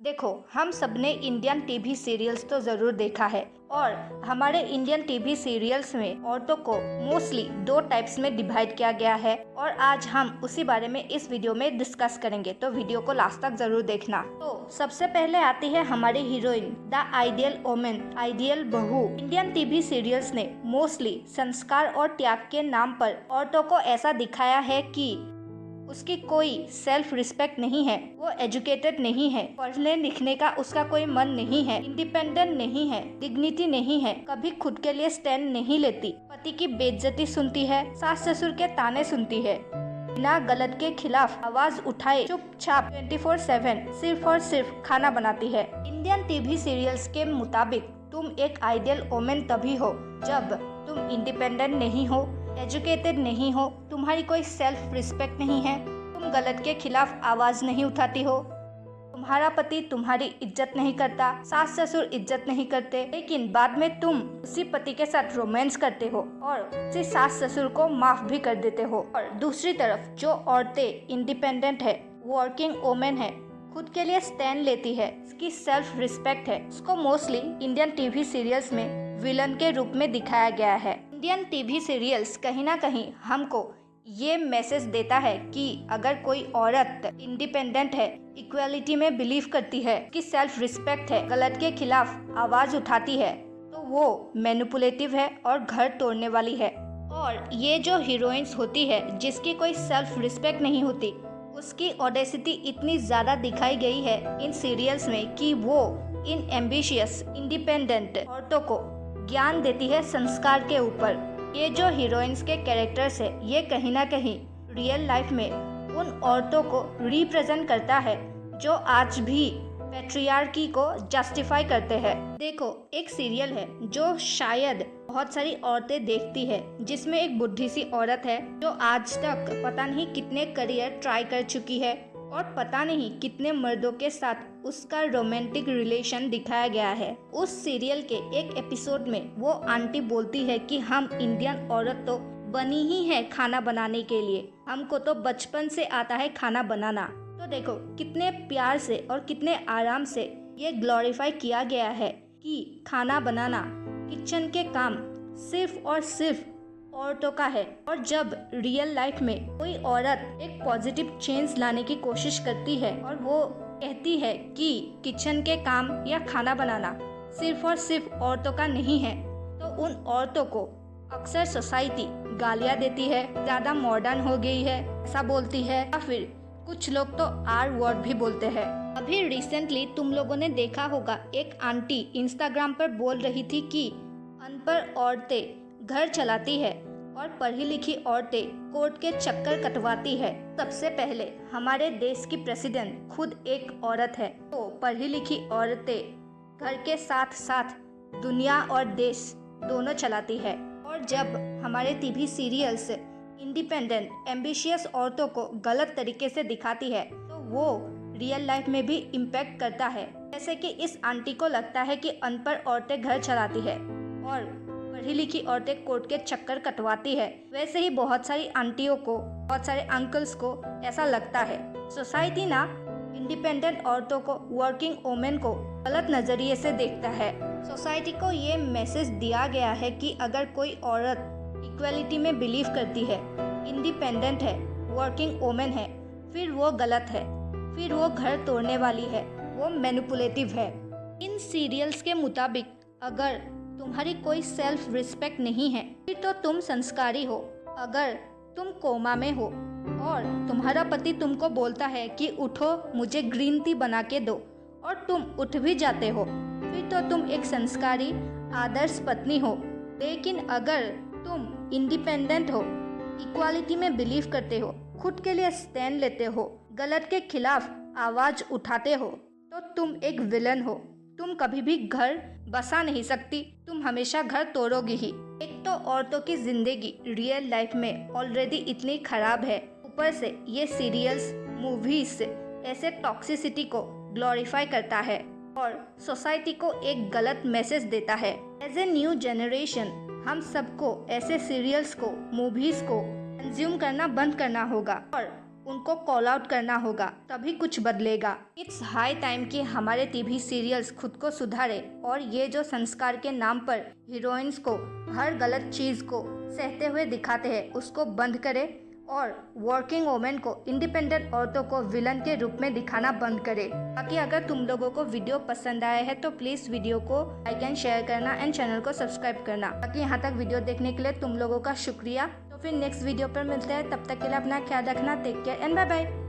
देखो, हम सबने इंडियन टीवी सीरियल्स तो ज़रूर देखा है और हमारे इंडियन टीवी सीरियल्स में औरतों को मोस्टली दो टाइप्स में डिवाइड किया गया है और आज हम उसी बारे में इस वीडियो में डिस्कस करेंगे, तो वीडियो को लास्ट तक जरूर देखना। तो सबसे पहले आती है हमारी heroine, the ideal women, ideal बहू। इंडियन टीवी सीरियल्स ने मोस्टली संस्कार और त्याग के नाम पर औरतों को ऐसा दिखाया है कि उसकी कोई सेल्फ रिस्पेक्ट नहीं है, वो एजुकेटेड नहीं है, पढ़ने लिखने का उसका कोई मन नहीं है, इंडिपेंडेंट नहीं है, डिग्निटी नहीं है, कभी खुद के लिए स्टैंड नहीं लेती, पति की बेइज्जती सुनती है, सास ससुर के ताने सुनती है, बिना गलत के खिलाफ आवाज उठाए चुपचाप 24/7 सिर्फ और सिर्फ खाना बनाती है। इंडियन टीवी सीरियल्स के मुताबिक तुम एक आइडियल वोमेन तभी हो जब तुम इंडिपेंडेंट नहीं हो, एजुकेटेड नहीं हो, तुम्हारी कोई सेल्फ रिस्पेक्ट नहीं है, तुम गलत के खिलाफ आवाज नहीं उठाती हो, तुम्हारा पति तुम्हारी इज्जत नहीं करता, सास ससुर इज्जत नहीं करते, लेकिन बाद में तुम उसी पति के साथ रोमांस करते हो और उसी सास ससुर को माफ भी कर देते हो। और दूसरी तरफ जो औरतें इंडिपेंडेंट है, वर्किंग वोमेन है, खुद के लिए स्टैंड लेती है, उसकी सेल्फ रिस्पेक्ट है, उसको मोस्टली इंडियन टीवी सीरियल्स में विलन के रूप में दिखाया गया है। इंडियन टीवी सीरियल्स कहीं ना कहीं हमको ये मैसेज देता है कि अगर कोई औरत इंडिपेंडेंट है, इक्वालिटी में बिलीव करती है, कि सेल्फ रिस्पेक्ट है, गलत के खिलाफ आवाज उठाती है, तो वो मैनिपुलेटिव है और घर तोड़ने वाली है। और ये जो हीरोइंस होती है जिसकी कोई सेल्फ रिस्पेक्ट नहीं होती, उसकी ऑडेसिटी इतनी ज़्यादा दिखाई गई है इन सीरियल्स में कि वो इन एम्बिशियस इंडिपेंडेंट औरतों को ज्ञान देती है संस्कार के ऊपर। ये जो हीरोइंस के कैरेक्टर्स है, ये कहीं ना कहीं रियल लाइफ में उन औरतों को रिप्रेजेंट करता है जो आज भी पैट्रियार्की को जस्टिफाई करते हैं। देखो, एक सीरियल है जो शायद बहुत सारी औरतें देखती है, जिसमें एक बुढ़ी सी औरत है जो आज तक पता नहीं कितने करियर ट्राई कर चुकी है और पता नहीं कितने मर्दों के साथ उसका रोमांटिक रिलेशन दिखाया गया है। उस सीरियल के एक एपिसोड में वो आंटी बोलती है कि हम इंडियन औरत तो बनी ही है खाना बनाने के लिए, हमको तो बचपन से आता है खाना बनाना। तो देखो कितने प्यार से और कितने आराम से ये ग्लोरीफाई किया गया है कि खाना बनाना, किचन के काम सिर्फ और सिर्फ औरतों का है। और जब रियल लाइफ में कोई औरत एक पॉजिटिव चेंज लाने की कोशिश करती है और वो कहती है कि किचन के काम या खाना बनाना सिर्फ और सिर्फ औरतों का नहीं है, तो उन औरतों को अक्सर सोसाइटी गालियाँ देती है, ज़्यादा मॉडर्न हो गई है ऐसा बोलती है, या फिर कुछ लोग तो आर वर्ड भी बोलते हैं। अभी रिसेंटली तुम लोगों ने देखा होगा, एक आंटी इंस्टाग्राम पर बोल रही थी कि अनपढ़ औरतें घर चलाती है और पढ़ी लिखी औरतें कोर्ट के चक्कर कटवाती है। सबसे पहले हमारे देश की प्रेसिडेंट खुद एक औरत है, तो पढ़ी लिखी औरतें घर के साथ साथ दुनिया और देश दोनों चलाती है। और जब हमारे टीवी सीरियल्स इंडिपेंडेंट एम्बिशियस औरतों को गलत तरीके से दिखाती है, तो वो रियल लाइफ में भी इम्पैक्ट करता है। जैसे कि इस आंटी को लगता है कि अनपढ़ औरतें घर चलाती है और पढ़ी लिखी औरतें कोर्ट के चक्कर कटवाती है, वैसे ही बहुत सारी आंटियों को, बहुत सारे अंकल्स को ऐसा लगता है। सोसाइटी ना इंडिपेंडेंट औरतों को, वर्किंग वोमेन को गलत नजरिए से देखता है। सोसाइटी को ये मैसेज दिया गया है कि अगर कोई औरत इक्वालिटी में बिलीव करती है, इंडिपेंडेंट है, वर्किंग वोमेन है, फिर वो गलत है, फिर वो घर तोड़ने वाली है, वो मैनिपुलेटिव है। इन सीरियल्स के मुताबिक अगर तुम्हारी कोई सेल्फ रिस्पेक्ट नहीं है, फिर तो तुम संस्कारी हो। अगर तुम कोमा में हो और तुम्हारा पति तुमको बोलता है कि उठो मुझे ग्रीन टी बना के दो, और तुम उठ भी जाते हो, फिर तो तुम एक संस्कारी आदर्श पत्नी हो। लेकिन अगर तुम इंडिपेंडेंट हो, इक्वालिटी में बिलीव करते हो, खुद के लिए स्टैंड लेते हो, गलत के खिलाफ आवाज उठाते हो, तो तुम एक विलन हो। तुम कभी भी घर बसा नहीं सकती, तुम हमेशा घर तोड़ोगी ही। एक तो औरतों की जिंदगी रियल लाइफ में ऑलरेडी इतनी खराब है, ऊपर से ये सीरियल्स, मूवीज ऐसे टॉक्सिसिटी को ग्लोरीफाई करता है और सोसाइटी को एक गलत मैसेज देता है। एज ए न्यू जनरेशन हम सबको ऐसे सीरियल्स को, मूवीज को कंज्यूम करना बंद करना होगा और उनको कॉल आउट करना होगा, तभी कुछ बदलेगा। इट्स हाई टाइम कि हमारे टीवी सीरियल्स खुद को सुधारे और ये जो संस्कार के नाम पर हीरोइंस को हर गलत चीज को सहते हुए दिखाते हैं उसको बंद करे और वर्किंग वोमेन को, इंडिपेंडेंट औरतों को विलन के रूप में दिखाना बंद करे। बाकी अगर तुम लोगों को वीडियो पसंद आया है तो प्लीज वीडियो को लाइक एंड शेयर करना एंड चैनल को सब्सक्राइब करना। बाकी यहाँ तक वीडियो देखने के लिए तुम लोगों का शुक्रिया। तो फिर नेक्स्ट वीडियो पर मिलते हैं, तब तक के लिए अपना ख्याल रखना। Take care and bye bye.